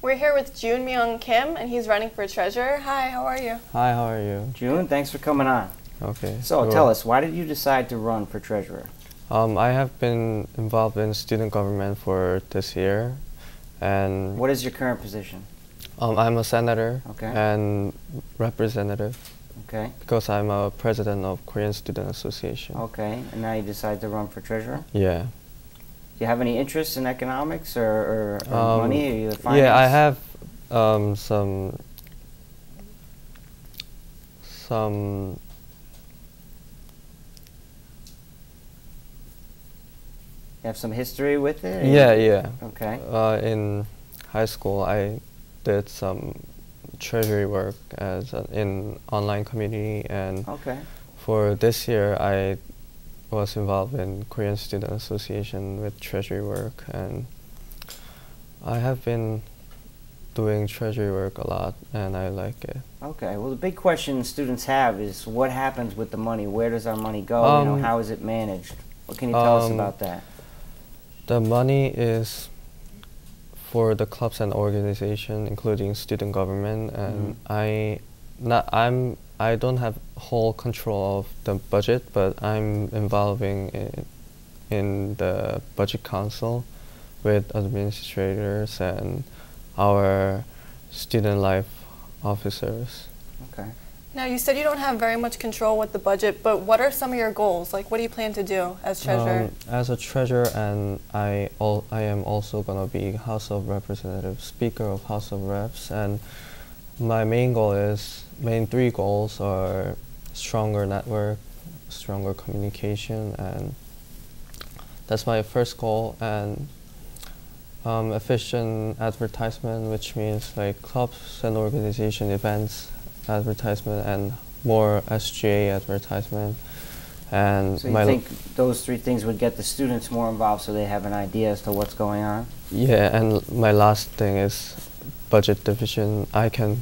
We're here with Jun Kim, and he's running for treasurer. Hi, how are you? Hi, how are you? Jun, thanks for coming on. Okay. So tell us, why did you decide to run for treasurer? I have been involved in student government for this year, and what is your current position? I'm a senator Okay. and representative. Okay. Because I'm a president of Korean Student Association. Okay, and now you decide to run for treasurer? Yeah. Do you have any interest in economics or money? Or you finance? Yeah, I have You have some history with it? Yeah. Okay. In high school, I did some treasury work in online community, and for this year, I was involved in Korean Student Association with treasury work, and I have been doing treasury work a lot, and I like it. Okay. Well, the big question students have is what happens with the money? Where does our money go? How is it managed? What can you tell us about that? The money is for the clubs and organization, including student government, and I don't have whole control of the budget, but I'm involving in the budget council with administrators and our student life officers. Okay. Now, you said you don't have very much control with the budget, but what are some of your goals? Like, what do you plan to do as treasurer? As a treasurer, and I am also going to be House of Representatives, Speaker of House of Reps, and my main three goals are stronger network, stronger communication, and that's my first goal, and efficient advertisement, which means like clubs and organization events advertisement and more SGA advertisement. And so you think those three things would get the students more involved so they have an idea as to what's going on? Yeah, and my last thing is budget division. I can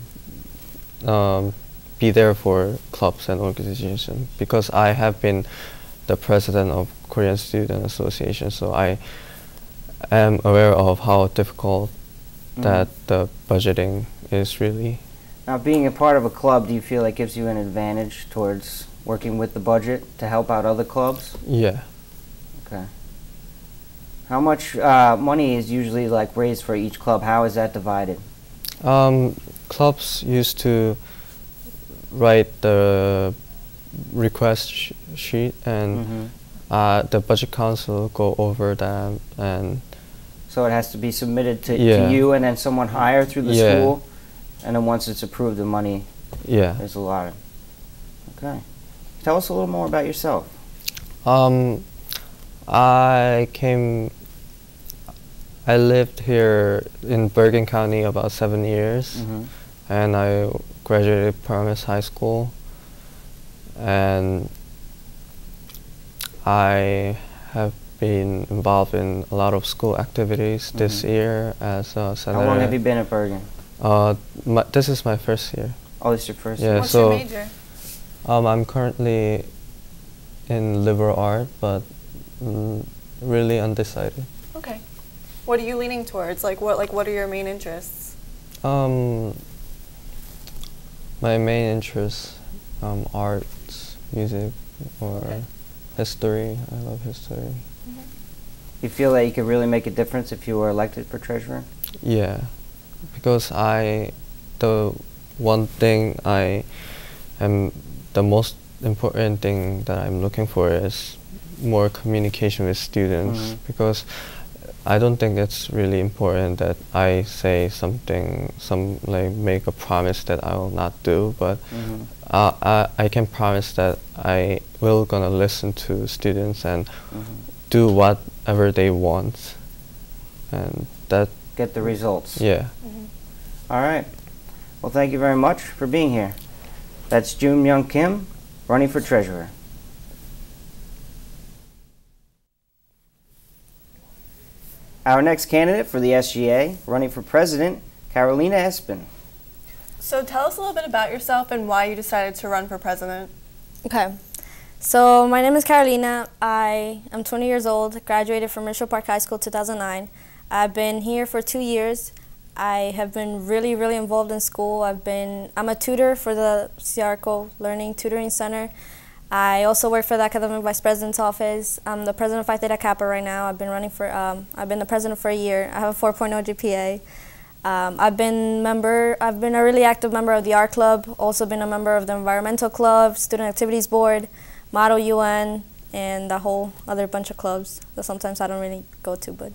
be there for clubs and organizations because I have been the president of Korean Student Association, so I am aware of how difficult that the budgeting is really. Now, being a part of a club, do you feel like gives you an advantage towards working with the budget to help out other clubs? Yeah. Okay. How much money is usually like raised for each club? How is that divided? Clubs used to write the request sheet, and the budget council go over them, and so it has to be submitted to you, and then someone higher through the school. And then once it's approved, the money is allotted. Okay. Tell us a little more about yourself. I lived here in Berrian County about 7 years, and I graduated Promise High School, and I have been involved in a lot of school activities this year as a senator. How long have you been at Berrian? This is my first year. Oh, this is your first year. year. What's your major? I'm currently in liberal art, but really undecided. Okay. What are you leaning towards? What are your main interests? My main interests, arts, music, or history. I love history. You feel that you could really make a difference if you were elected for treasurer? Yeah. Because the one thing the most important thing that I'm looking for is more communication with students, because I don't think it's really important that I say something, make a promise that I will not do, but I can promise that I will gonna listen to students and do whatever they want, and that get the results. Yeah. All right. Well, thank you very much for being here. That's Jun Kim, running for treasurer. Our next candidate for the SGA, running for president, Carolina Espin. So tell us a little bit about yourself and why you decided to run for president. Okay. So my name is Carolina. I am 20 years old, graduated from Mitchell Park High School 2009. I've been here for 2 years. I have been really, really involved in school. I'm a tutor for the CRCO Learning Tutoring Center. I also work for the Academic Vice President's office. I'm the president of Phi Theta Kappa right now. I've been the president for a year. I have a 4.0 GPA. I've been a really active member of the art club, also been a member of the environmental club, student activities board, Model UN, and a whole other bunch of clubs that sometimes I don't really go to, but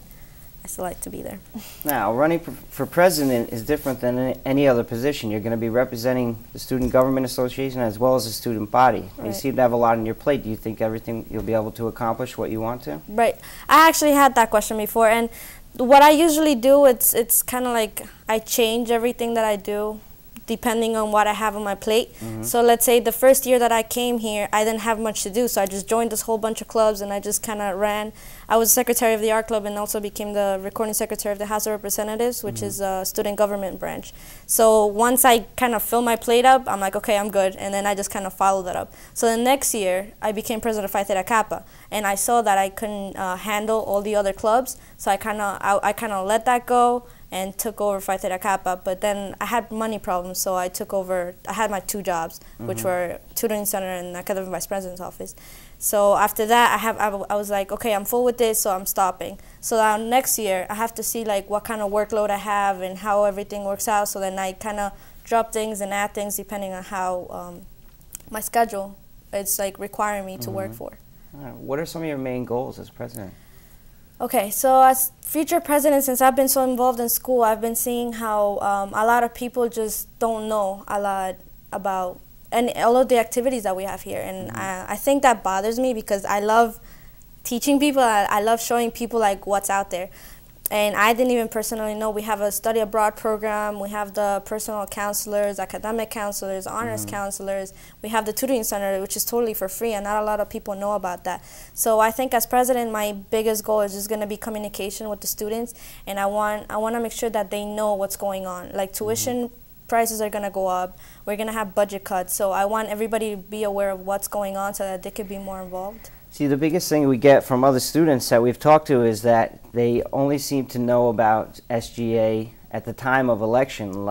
I still like to be there. Now, running for president is different than any other position. You're going to be representing the Student Government Association as well as the student body. Right. You seem to have a lot on your plate. Do you think you'll be able to accomplish what you want to? Right. I actually had that question before, and what I usually do, it's kind of like I change everything that I do depending on what I have on my plate. So let's say the first year that I came here, I didn't have much to do, so I just joined this whole bunch of clubs and I just kind of ran. I was secretary of the art club and also became the recording secretary of the House of Representatives, which is a student government branch. So once I kind of fill my plate up, I'm like, okay, I'm good, and then I just kind of follow that up. So the next year, I became president of Phi Theta Kappa, and I saw that I couldn't handle all the other clubs, so I kind of let that go and took over Phi Theta Kappa. But then I had money problems, so I had my 2 jobs, which were tutoring center and academic vice president's office. So after that, I was like, okay, I'm full with this, so I'm stopping. So now next year, I have to see like what kind of workload I have and how everything works out, so then I kind of drop things and add things depending on how my schedule is like requiring me to work for. All right. What are some of your main goals as president? Okay, so as future president, since I've been so involved in school, I've been seeing how a lot of people just don't know a lot about all of the activities that we have here. And I think that bothers me because I love teaching people. I love showing people like what's out there. And I didn't even personally know we have a study abroad program. We have the personal counselors, academic counselors, honors counselors. We have the tutoring center, which is totally for free, and not a lot of people know about that. So I think as president, my biggest goal is just going to be communication with the students, and I want to make sure that they know what's going on. Like tuition prices are going to go up. We're going to have budget cuts. So I want everybody to be aware of what's going on so that they could be more involved. See, the biggest thing we get from other students that we've talked to is that they only seem to know about SGA at the time of election,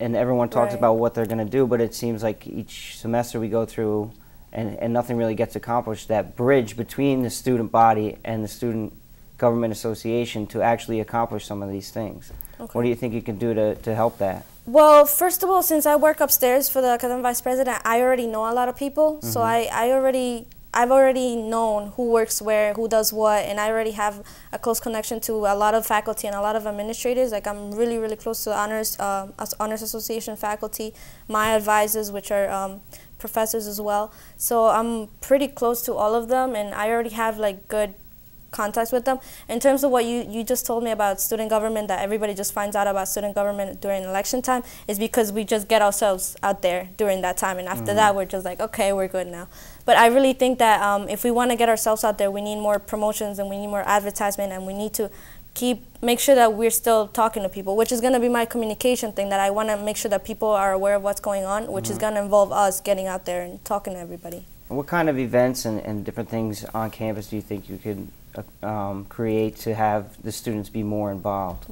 and everyone talks about what they're going to do, but it seems like each semester we go through and nothing really gets accomplished. That bridge between the student body and the Student Government Association to actually accomplish some of these things. Okay. What do you think you can do to help that? Well, first of all, since I work upstairs for the Academic Vice President, I already know a lot of people, so I've already known who works where, who does what, and I already have a close connection to a lot of faculty and a lot of administrators. Like I'm really, really close to the Honors Association faculty, my advisors, which are professors as well. So I'm pretty close to all of them, and I already have like good contacts with them. In terms of what you just told me about student government, that everybody just finds out about student government during election time, is because we just get ourselves out there during that time, and after that we're just like, okay, we're good now. But I really think that if we want to get ourselves out there, we need more promotions and we need more advertisement, and we need to make sure that we're still talking to people, which is going to be my communication thing, that I want to make sure that people are aware of what's going on, which is going to involve us getting out there and talking to everybody. What kind of events and different things on campus do you think you could create to have the students be more involved?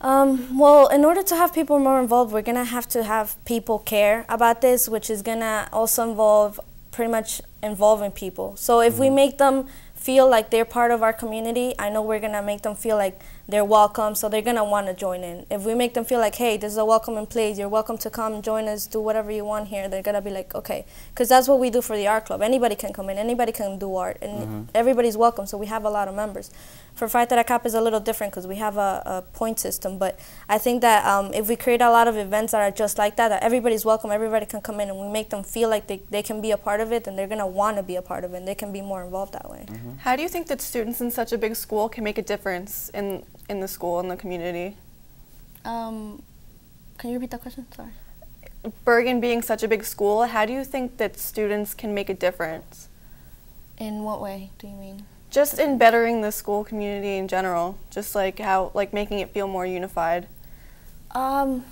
Well, in order to have people more involved, we're going to have people care about this, which is going to also involve pretty much involving people. So if we make them feel like they're part of our community, I know we're going to make them feel like they're welcome, so they're going to want to join in. If we make them feel like, hey, this is a welcoming place, you're welcome to come join us, do whatever you want here, they're going to be like, okay. Because that's what we do for the art club. Anybody can come in, anybody can do art, and everybody's welcome, so we have a lot of members. For Phi Theta Kappa is a little different because we have a point system, but I think that if we create a lot of events that are just like that everybody's welcome, everybody can come in, and we make them feel like they can be a part of it, then they're going to want to be a part of it, and they can be more involved that way. How do you think that students in such a big school can make a difference in the school and the community? Can you repeat that question? Sorry. Berrian being such a big school, how do you think that students can make a difference? In what way do you mean? Just in bettering the school community in general, just like how, like making it feel more unified. Well,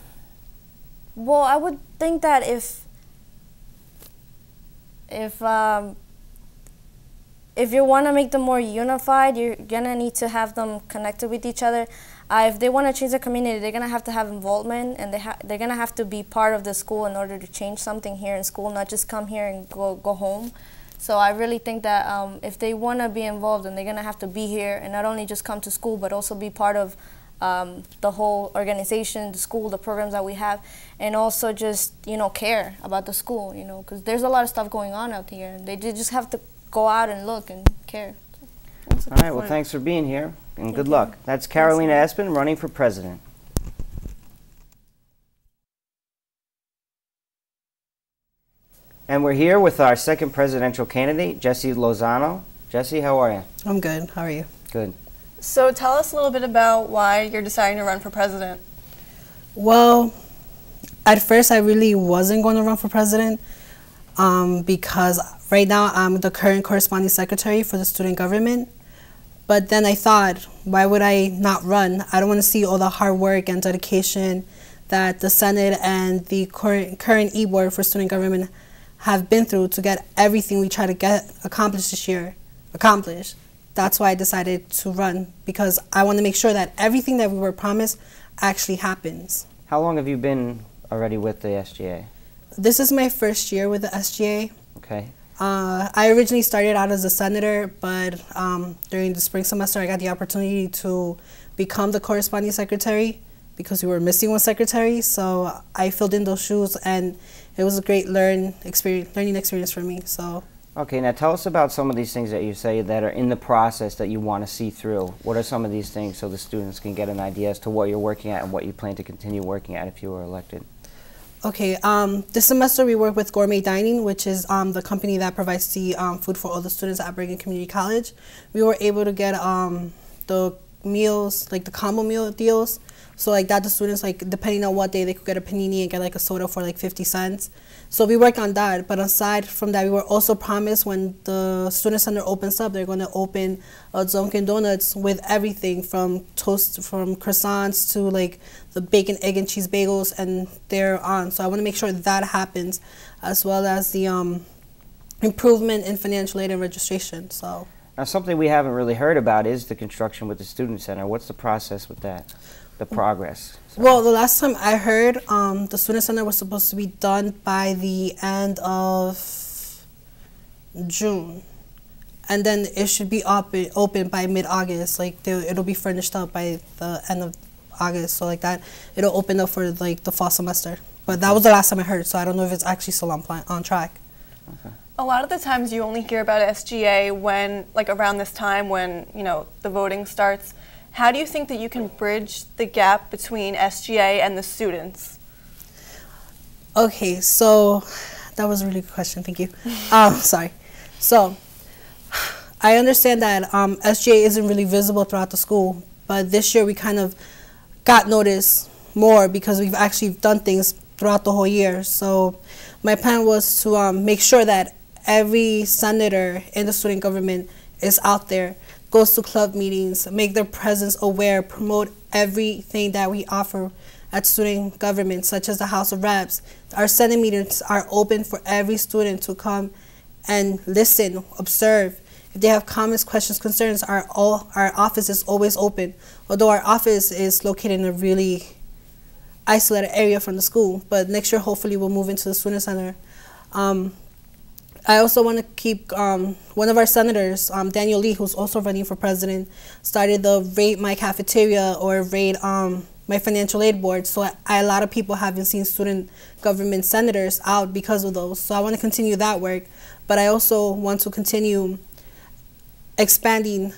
I would think that if if you want to make them more unified, you're going to need to have them connected with each other. If they want to change the community, they're going to have involvement, and they're going to have to be part of the school in order to change something here in school, not just come here and go home. So I really think that if they want to be involved, then they're going to have to be here and not only just come to school, but also be part of the whole organization, the school, the programs that we have, and also just, you know, care about the school, you know, because there's a lot of stuff going on out here, and they just have to go out and look and care. All right, well, thanks for being here, and good luck. That's Carolina Espin running for president. And we're here with our second presidential candidate, Jessi Lozano. Jessi, how are you? I'm good. How are you? Good. So tell us a little bit about why you're deciding to run for president. Well, at first I really wasn't going to run for president because right now I'm the current corresponding secretary for the student government. But then I thought, why would I not run? I don't want to see all the hard work and dedication that the Senate and the current e-board for student government have been through to get everything we try to get accomplished this year accomplished. That's why I decided to run, because I want to make sure that everything that we were promised actually happens. How long have you been already with the SGA? This is my first year with the SGA. Okay. I originally started out as a senator, but during the spring semester I got the opportunity to become the corresponding secretary because we were missing one secretary. So I filled in those shoes, and it was a great learning experience for me. So. Okay, now tell us about some of these things that you say that are in the process that you want to see through. What are some of these things so the students can get an idea as to what you're working at and what you plan to continue working at if you were elected? Okay, this semester we work with Gourmet Dining, which is the company that provides the food for all the students at Berrian Community College. We were able to get the meals, like the combo meal deals. So like that the students, like depending on what day, they could get a panini and get like a soda for like 50 cents. So we worked on that, but aside from that, we were also promised when the student center opens up, they're going to open a Dunkin' Donuts with everything from toast, from croissants to like the bacon, egg, and cheese bagels, and they're on. So I want to make sure that happens, as well as the improvement in financial aid and registration. So now something we haven't really heard about is the construction with the student center. What's the process with that? The progress? Sorry. Well, the last time I heard, the student center was supposed to be done by the end of June, and then it should be open by mid-August. Like it'll be furnished up by the end of August, so like that it'll open up for like the fall semester. But that was the last time I heard, so I don't know if it's actually still on track. Okay. A lot of the times you only hear about SGA when, like around this time when, you know, the voting starts. How do you think that you can bridge the gap between SGA and the students? Okay, so that was a really good question. Thank you. Sorry. So I understand that SGA isn't really visible throughout the school, but this year we kind of got noticed more because we've actually done things throughout the whole year. So my plan was to make sure that every senator in the student government is out there, goes to club meetings, make their presence aware, promote everything that we offer at student government, such as the House of Reps. Our Senate meetings are open for every student to come and listen, observe. If they have comments, questions, concerns, our office is always open. Although our office is located in a really isolated area from the school, but next year hopefully we'll move into the student center. I also want to keep one of our senators, Daniel Lee, who's also running for president, started the Rate My Cafeteria or Rate My Financial Aid Board. So a lot of people haven't seen student government senators out because of those. So I want to continue that work, but I also want to continue expanding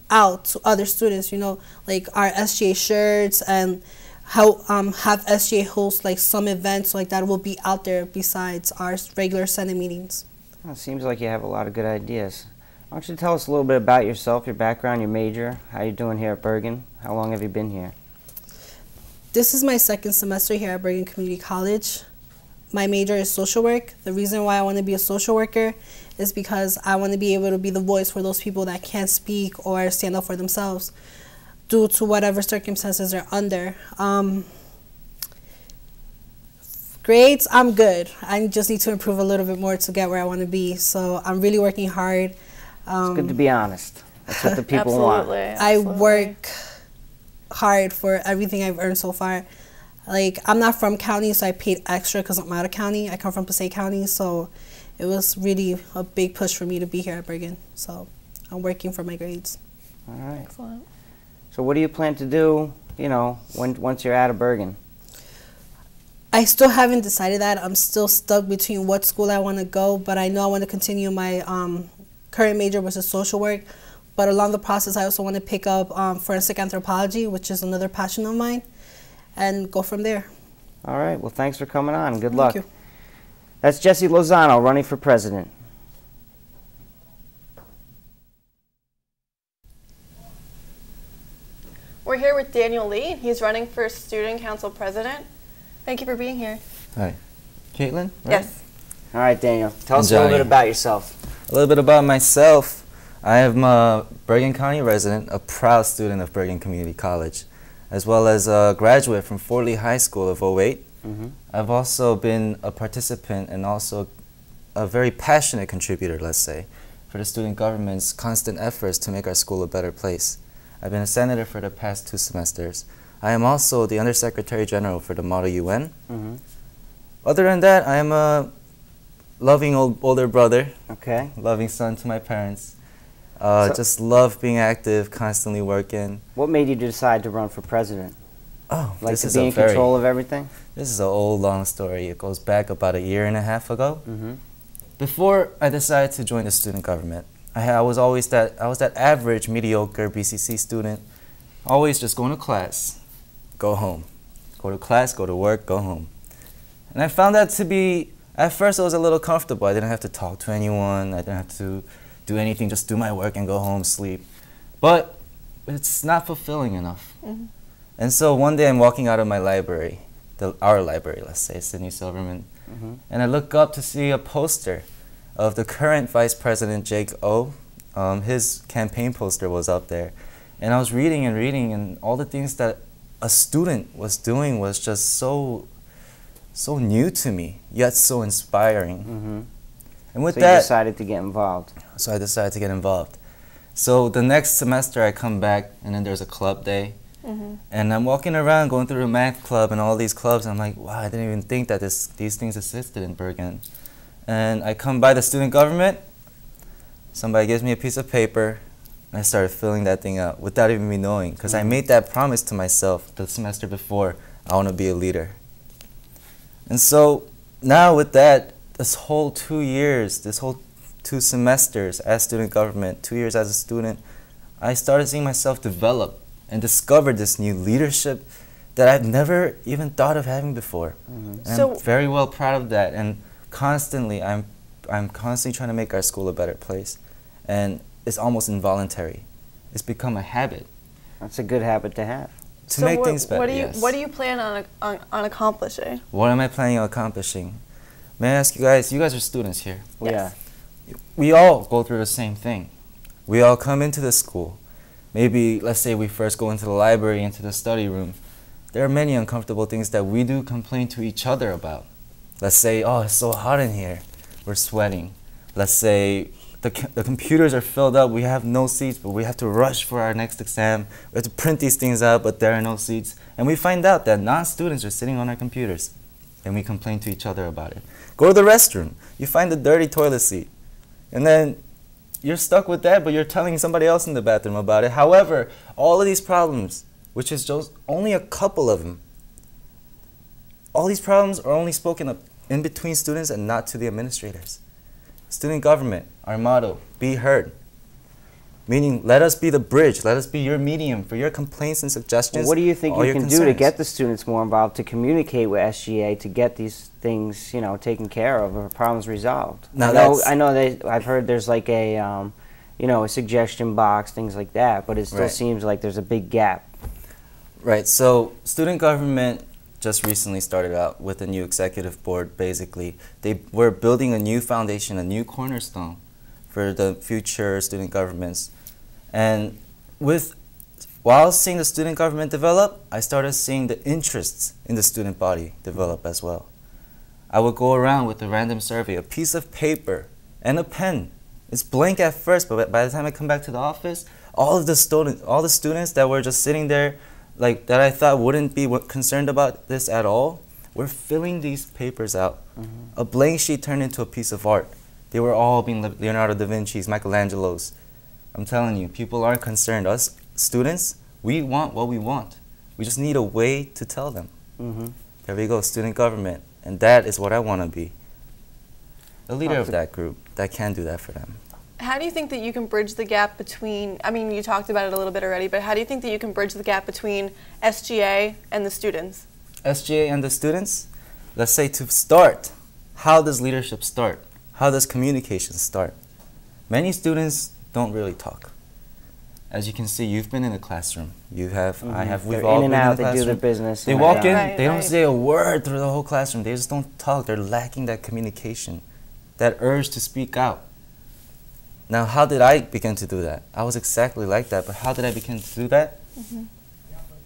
out to other students, you know, like our SGA shirts, and how have SGA host like some events like that will be out there besides our regular Senate meetings. Well, it seems like you have a lot of good ideas. Why don't you tell us a little bit about yourself, your background, your major, how you doing here at Berrian? How long have you been here? This is my second semester here at Berrian Community College. My major is social work. The reason why I want to be a social worker is because I want to be able to be the voice for those people that can't speak or stand up for themselves due to whatever circumstances they're under. Grades, I'm good. I just need to improve a little bit more to get where I want to be. So I'm really working hard. It's good to be honest. That's what the people want. I work hard for everything I've earned so far. Like, I'm not from county, so I paid extra because I'm out of county. I come from Passaic County, so it was really a big push for me to be here at Berrian. So I'm working for my grades. All right. Excellent. So what do you plan to do, you know, once you're out of Berrian? I still haven't decided that. I'm still stuck between what school I want to go, but I know I want to continue my current major, which is social work. But along the process, I also want to pick up forensic anthropology, which is another passion of mine, and go from there. All right. Well, thanks for coming on. Good luck. Thank you. That's Jessi Lozano running for president. We're here with Daniel Lee. He's running for student council president. Thank you for being here. Hi. Caitlin? Right? Yes. All right, Daniel. Tell us a little bit about yourself. A little bit about myself. I am a Berrian County resident, a proud student of Berrian Community College, as well as a graduate from Fort Lee High School of 08. I've also been a participant and also a very passionate contributor, let's say, for the student government's constant efforts to make our school a better place. I've been a senator for the past 2 semesters. I am also the Undersecretary General for the Model UN. Other than that, I am a loving older brother, loving son to my parents. Just love being active, constantly working. What made you decide to run for president? Oh, like this to is be in control of everything? This is an old, long story. It goes back about 1.5 years ago. Before I decided to join the student government, I was that average, mediocre BCC student, always just going to class, go home. Go to class, go to work, go home. And I found that to be, at first it was a little comfortable. I didn't have to talk to anyone. I didn't have to do anything, just do my work and go home, sleep. But it's not fulfilling enough. And so one day I'm walking out of my library, our library, let's say, Sidney Silverman, and I look up to see a poster of the current Vice President Jake O. His campaign poster was up there. And I was reading, and all the things that a student was doing was just so new to me, yet so inspiring. And with that, you decided to get involved. So I decided to get involved. So the next semester I come back, and then there's a club day. And I'm walking around going through the math club and all these clubs, and I'm like, wow, I didn't even think that these things existed in Berrian. And I come by the student government, somebody gives me a piece of paper, and I started filling that thing out without even me knowing, because I made that promise to myself the semester before, I want to be a leader. And so now with that, this whole 2 years, this whole 2 semesters as student government, 2 years as a student, I started seeing myself develop and discovered this new leadership that I've never even thought of having before. And So I'm very well proud of that, and constantly, I'm constantly trying to make our school a better place, and it's almost involuntary. It's become a habit. That's a good habit to have. To make things better, what do you plan on accomplishing? What am I planning on accomplishing? May I ask you guys are students here. Yeah. We all go through the same thing. We all come into the school. Maybe, let's say we first go into the library, into the study room. There are many uncomfortable things that we do complain to each other about. Let's say, oh, it's so hot in here. We're sweating. Let's say the computers are filled up. We have no seats, but we have to rush for our next exam. We have to print these things out, but there are no seats. And we find out that non-students are sitting on our computers, and we complain to each other about it. Go to the restroom. You find a dirty toilet seat. And then you're stuck with that, but you're telling somebody else in the bathroom about it. However, all of these problems, which is just only a couple of them, all these problems are only spoken of in between students and not to the administrators. Student government, our motto, be heard. Meaning, let us be the bridge, let us be your medium for your complaints and suggestions. Well, what do you think you can do to get the students more involved, to communicate with SGA, to get these things, you know, taken care of or problems resolved? Now I know I've heard there's like a, you know, a suggestion box, things like that, but it still seems like there's a big gap. Right, so student government just recently started out with a new executive board, basically. They were building a new foundation, a new cornerstone for the future student governments. And while seeing the student government develop, I started seeing the interests in the student body develop as well. I would go around with a random survey, a piece of paper and a pen, It's blank at first, but by the time I come back to the office, all the students that were just sitting there, like that I thought wouldn't be concerned about this at all, were filling these papers out. A blank sheet turned into a piece of art. They were all being Leonardo da Vinci's, Michelangelo's. I'm telling you, people aren't concerned. Us students, we want what we want. We just need a way to tell them. There we go, student government. And that is what I want to be. The leader of that group that can do that for them. How do you think that you can bridge the gap between, I mean, you talked about it a little bit already, but how do you think that you can bridge the gap between SGA and the students? SGA and the students? Let's say to start, how does leadership start? How does communication start? Many students don't really talk. As you can see, you've been in a classroom. You have, I have, we've all been in a classroom. They do their business. They walk in, they don't say a word through the whole classroom. They just don't talk. They're lacking that communication, that urge to speak out. Now, how did I begin to do that? I was exactly like that, but how did I begin to do that?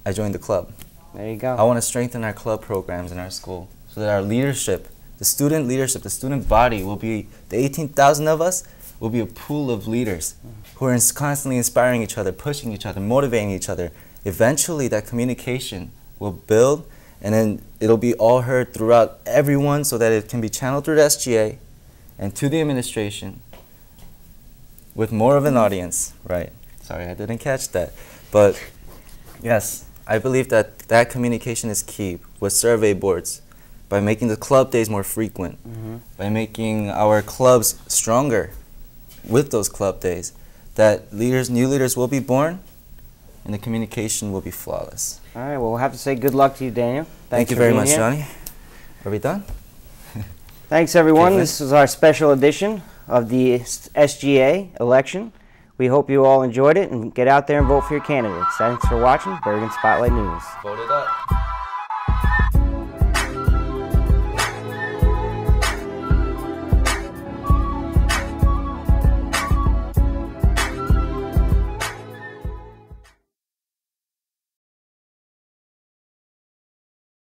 I joined the club. There you go. I want to strengthen our club programs in our school so that our leadership, the student body will be, the 18,000 of us will be a pool of leaders who are constantly inspiring each other, pushing each other, motivating each other. Eventually, that communication will build, and then it'll be all heard throughout everyone so that it can be channeled through the SGA and to the administration with more of an audience, right? Sorry, I didn't catch that. But yes, I believe that that communication is key with survey boards, by making the club days more frequent, by making our clubs stronger with those club days, that new leaders will be born and the communication will be flawless. All right, well, we'll have to say good luck to you, Daniel. Thank you very much, Johnny. Are we done? Thanks, everyone. Okay, this was our special edition of the SGA election. We hope you all enjoyed it and get out there and vote for your candidates. Thanks for watching Berrian Spotlight News. Vote it up.